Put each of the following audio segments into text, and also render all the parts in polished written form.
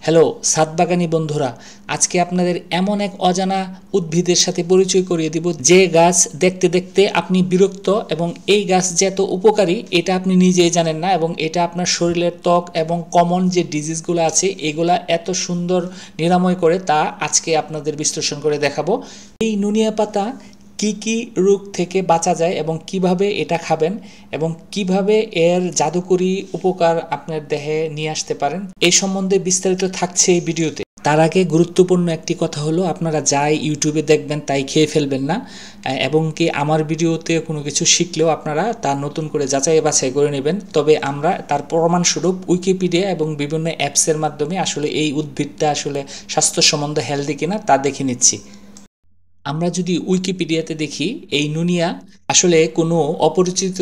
Hello সাতবাগানী বন্ধুরা, আজকে আপনাদের এমন এক অজানা উদ্ভিদের সাথে পরিচয় করিয়ে দিব যে গাছ দেখতে দেখতে আপনি বিরক্ত, এবং এই গাছ যে এত উপকারী এটা আপনি নিজেই জানেন না, এবং এটা আপনার শরীরের ত্বক এবং কমন যে ডিজিজগুলো আছে এগুলা এত সুন্দর নিরাময় করে তা আজকে আপনাদের বিশ্লেষণ করে দেখাবো। এই নুনিয়া পাতা কি কি রোগ থেকে বাঁচা যায় এবং কিভাবে এটা খাবেন এবং কিভাবে এর জাদুকরী উপকার আপনার দেহে নিয়ে আসতে পারেন এই সম্বন্ধে বিস্তারিত থাকছে এই ভিডিওতে। তার আগে গুরুত্বপূর্ণ একটি কথা হলো, আপনারা যাই ইউটিউবে দেখবেন তাই খেয়ে ফেলবেন না, এবং কি আমার ভিডিওতে কোনো কিছু শিখলেও আপনারা তা নতুন করে যাচাই বাছাই করে নেবেন। তবে আমরা তার প্রমাণস্বরূপ উইকিপিডিয়া এবং বিভিন্ন অ্যাপসের মাধ্যমে আসলে এই উদ্ভিদটা আসলে স্বাস্থ্য সম্বন্ধে হেলদি কিনা তা দেখে নিচ্ছি। আমরা যদি উইকিপিডিয়াতে দেখি, এই নুনিয়া আসলে কোনো অপরিচিত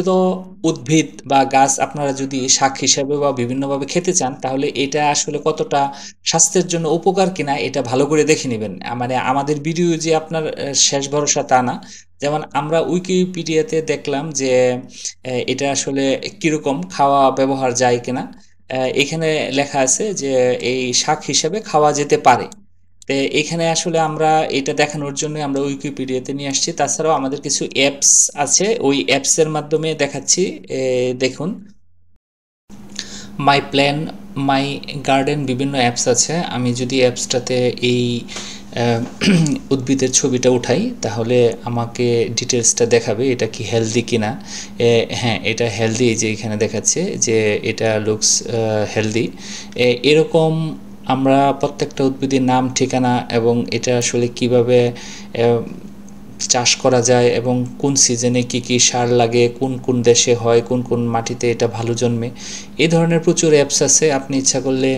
উদ্ভিদ বা গাছ আপনারা যদি শাক হিসাবে বা বিভিন্নভাবে খেতে চান, তাহলে এটা আসলে কতটা স্বাস্থ্যের জন্য উপকার কিনা এটা ভালো করে দেখে নেবেন। মানে আমাদের ভিডিও যে আপনার শেষ ভরসা তা না। যেমন আমরা উইকিপিডিয়াতে দেখলাম যে এটা আসলে কীরকম খাওয়া ব্যবহার যায় কিনা। এখানে লেখা আছে যে এই শাক হিসাবে খাওয়া যেতে পারে। এখানে আসলে আমরা এটা দেখানোর জন্য আমরা উইকিপিডিয়াতে নিয়ে আসছি। তাছাড়াও আমাদের কিছু অ্যাপস আছে, ওই অ্যাপসের মাধ্যমে দেখাচ্ছি। দেখুন, মাই প্ল্যান, মাই গার্ডেন, বিভিন্ন অ্যাপস আছে। আমি যদি অ্যাপসটাতে এই উদ্ভিদের ছবিটা উঠাই তাহলে আমাকে ডিটেলসটা দেখাবে এটা কি হেলদি কিনা। হ্যাঁ, এটা হেলদি, যে এখানে দেখাচ্ছে যে এটা লুকস হেলদি। এরকম আমরা প্রত্যেকটা উদ্ভিদের নাম, ঠিকানা এবং এটা আসলে কিভাবে চাষ করা যায় এবং কোন সিজনে কি কি সার লাগে, কোন কোন দেশে হয়, কোন কোন মাটিতে এটা ভালো জন্মে, এই ধরনের প্রচুর অ্যাপস আছে। আপনি ইচ্ছা করলে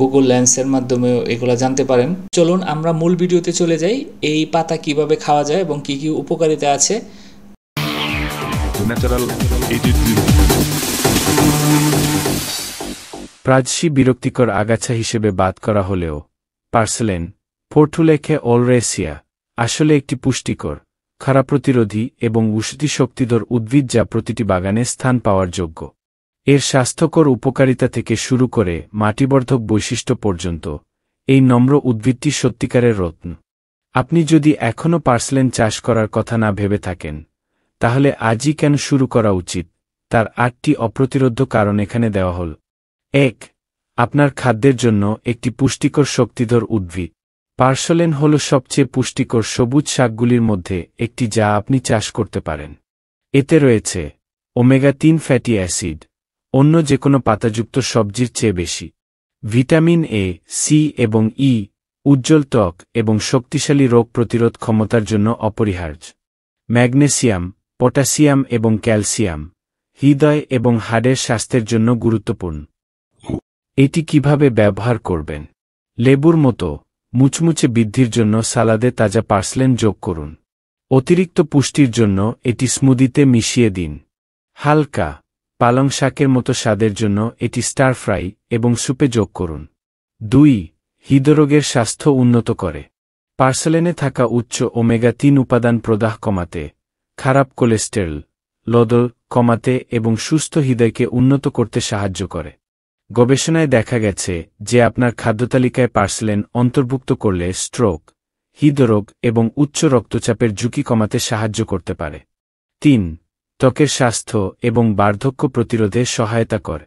গুগল লেন্সের মাধ্যমে এগুলো জানতে পারেন। চলুন আমরা মূল ভিডিওতে চলে যাই। এই পাতা কিভাবে খাওয়া যায় এবং কি কি উপকারিতা আছে। প্রায়শই বিরক্তিকর আগাছা হিসেবে বাদ করা হলেও পার্সেলেন পোর্টুলেখে অলরেসিয়া আসলে একটি পুষ্টিকর, খরা প্রতিরোধী এবং ঔষধি শক্তিধর উদ্ভিদ যা প্রতিটি বাগানে স্থান পাওয়ার যোগ্য। এর স্বাস্থ্যকর উপকারিতা থেকে শুরু করে মাটিবর্ধক বৈশিষ্ট্য পর্যন্ত এই নম্র উদ্ভিদটি সত্যিকারের রত্ন। আপনি যদি এখনও পার্সেলেন চাষ করার কথা না ভেবে থাকেন, তাহলে আজই কেন শুরু করা উচিত তার 8টি অপ্রতিরোধ্য কারণ এখানে দেওয়া হল। 1. আপনার খাদ্যের জন্য একটি পুষ্টিকর শক্তিধর উদ্ভিদ। পার্সেলেন হল সবচেয়ে পুষ্টিকর সবুজ শাকগুলির মধ্যে একটি যা আপনি চাষ করতে পারেন। এতে রয়েছে ওমেগা-3 ফ্যাটি অ্যাসিড, অন্য যেকোনো পাতাযুক্ত সবজির চেয়ে বেশি। ভিটামিন এ, সি এবং ই, উজ্জ্বল ত্বক এবং শক্তিশালী রোগ প্রতিরোধ ক্ষমতার জন্য অপরিহার্য। ম্যাগনেসিয়াম, পটাশিয়াম এবং ক্যালসিয়াম, হৃদয় এবং হাড়ের স্বাস্থ্যের জন্য গুরুত্বপূর্ণ। এটি কিভাবে ব্যবহার করবেন? লেবুর মতো মুচমুচে বৃদ্ধির জন্য সালাদে তাজা পার্সেলেন যোগ করুন। অতিরিক্ত পুষ্টির জন্য এটি স্মুদিতে মিশিয়ে দিন। হালকা পালং শাকের মতো স্বাদের জন্য এটি স্টার ফ্রাই এবং সুপে যোগ করুন। 2. হৃদরোগের স্বাস্থ্য উন্নত করে। পার্সেলেনে থাকা উচ্চ ওমেগা-3 উপাদান প্রদাহ কমাতে, খারাপ কোলেস্টেরল লদল কমাতে এবং সুস্থ হৃদয়কে উন্নত করতে সাহায্য করে। গবেষণায় দেখা গেছে যে আপনার খাদ্যতালিকায় পার্সেলেন অন্তর্ভুক্ত করলে স্ট্রোক, হৃদরোগ এবং উচ্চ রক্তচাপের ঝুঁকি কমাতে সাহায্য করতে পারে। 3. ত্বকের স্বাস্থ্য এবং বার্ধক্য প্রতিরোধে সহায়তা করে।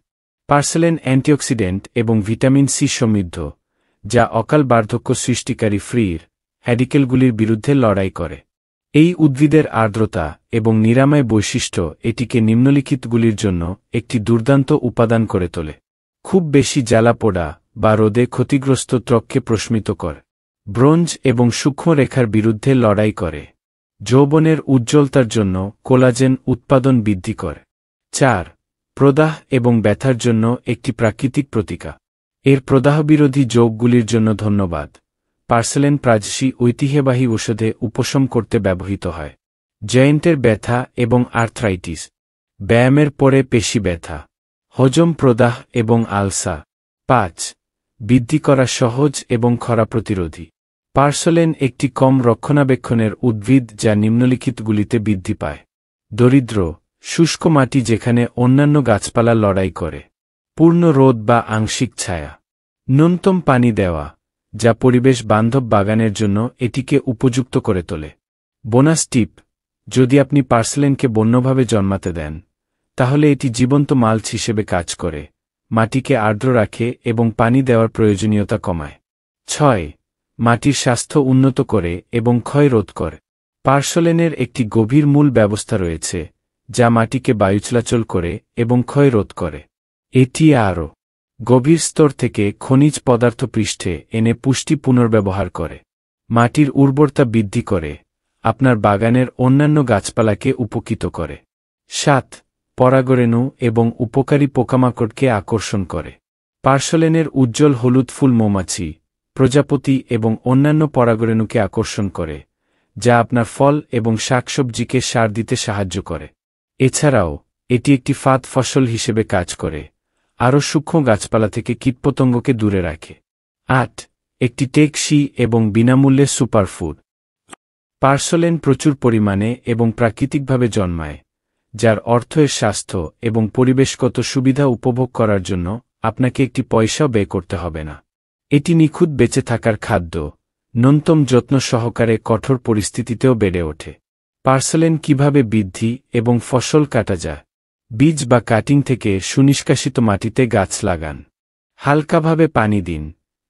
পার্সেলেন অ্যান্টিঅক্সিডেন্ট এবং ভিটামিন সি সমৃদ্ধ, যা অকাল বার্ধক্য সৃষ্টিকারী ফ্রি হ্যাডিকেলগুলির বিরুদ্ধে লড়াই করে। এই উদ্ভিদের আর্দ্রতা এবং নিরাময় বৈশিষ্ট্য এটিকে নিম্নলিখিতগুলির জন্য একটি দুর্দান্ত উপাদান করে তোলে। খুব বেশি জ্বালা পোড়া বা রোদে ক্ষতিগ্রস্ত ত্বককে প্রশমিত করে। ব্রোঞ্জ এবং সূক্ষ্ম রেখার বিরুদ্ধে লড়াই করে। যৌবনের উজ্জ্বলতার জন্য কোলাজেন উৎপাদন বৃদ্ধি করে। 4. প্রদাহ এবং ব্যথার জন্য একটি প্রাকৃতিক প্রতিকার। এর প্রদাহবিরোধী যৌগগুলির জন্য ধন্যবাদ। পার্সেলেন প্রায়শই ঐতিহ্যবাহী ঔষধে উপশম করতে ব্যবহৃত হয়। জয়েন্টের ব্যথা এবং আর্থ্রাইটিস, ব্যায়ামের পরে পেশি ব্যথা, হজম প্রদাহ এবং আলসার। 5. বৃদ্ধি করা সহজ এবং খরা প্রতিরোধী। পার্সেলেন একটি কম রক্ষণাবেক্ষণের উদ্ভিদ যা নিম্নলিখিতগুলিতে বৃদ্ধি পায়। দরিদ্র, শুষ্ক মাটি যেখানে অন্যান্য গাছপালা লড়াই করে। পূর্ণ রোদ বা আংশিক ছায়া। ন্যূনতম পানি দেওয়া, যা পরিবেশ বান্ধব বাগানের জন্য এটিকে উপযুক্ত করে তোলে। বোনাস টিপ: যদি আপনি পার্সেলেনকে বন্যভাবে জন্মাতে দেন, তাহলে এটি জীবন্ত মাল্চ হিসেবে কাজ করে, মাটিকে আর্দ্র রাখে এবং পানি দেওয়ার প্রয়োজনীয়তা কমায়। 6. মাটির স্বাস্থ্য উন্নত করে এবং ক্ষয় রোধ করে। পার্সেলেনের একটি গভীর মূল ব্যবস্থা রয়েছে, যা মাটিকে বায়ু চলাচল করে এবং ক্ষয় রোধ করে। এটি আরও গভীর স্তর থেকে খনিজ পদার্থ পৃষ্ঠে এনে পুষ্টি পুনর্ব্যবহার করে, মাটির উর্বরতা বৃদ্ধি করে, আপনার বাগানের অন্যান্য গাছপালাকে উপকৃত করে। 7. পরাগরেণু এবং উপকারী পোকামাকড়কে আকর্ষণ করে। পার্সেলেনের উজ্জ্বল হলুদ ফুল মৌমাছি, প্রজাপতি এবং অন্যান্য পরাগরেণুকে আকর্ষণ করে, যা আপনার ফল এবং শাকসবজিকে সার দিতে সাহায্য করে। এছাড়াও এটি একটি ফাঁদ ফসল হিসেবে কাজ করে, আরও সূক্ষ্ম গাছপালা থেকে কীটপতঙ্গকে দূরে রাখে। 8. একটি টেকসই এবং বিনামূল্যে সুপারফুড। পার্সেলেন প্রচুর পরিমাণে এবং প্রাকৃতিকভাবে জন্মায়, যার অর্থ এর স্বাস্থ্য এবং পরিবেশগত সুবিধা উপভোগ করার জন্য আপনাকে একটি পয়সাও ব্যয় করতে হবে না। এটি নিখুঁত বেঁচে থাকার খাদ্য, ন্যূনতম যত্ন সহকারে কঠোর পরিস্থিতিতেও বেড়ে ওঠে। পার্সেলেন কিভাবে বৃদ্ধি এবং ফসল কাটা যায়? বীজ বা কাটিং থেকে সুনিষ্কাশিত মাটিতে গাছ লাগান। হালকাভাবে পানি দিন,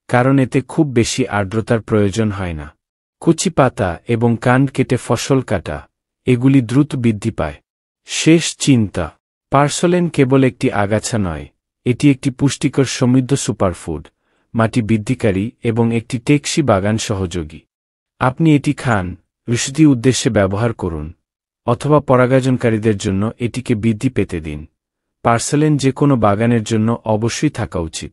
কারণ এতে খুব বেশি আর্দ্রতার প্রয়োজন হয় না। কুচি পাতা এবং কাণ্ড কেটে ফসল কাটা, এগুলি দ্রুত বৃদ্ধি পায়। শেষ চিন্তা: পার্সেলেন কেবল একটি আগাছা নয়, এটি একটি পুষ্টিকর সমৃদ্ধ সুপারফুড, মাটি বৃদ্ধিকারী এবং একটি টেকসই বাগান সহযোগী। আপনি এটি খান, ঔষধি উদ্দেশ্যে ব্যবহার করুন, অথবা পরাগায়নকারীদের জন্য এটিকে বৃদ্ধি পেতে দিন। পার্সেলেন যে কোনো বাগানের জন্য অবশ্যই থাকা উচিত।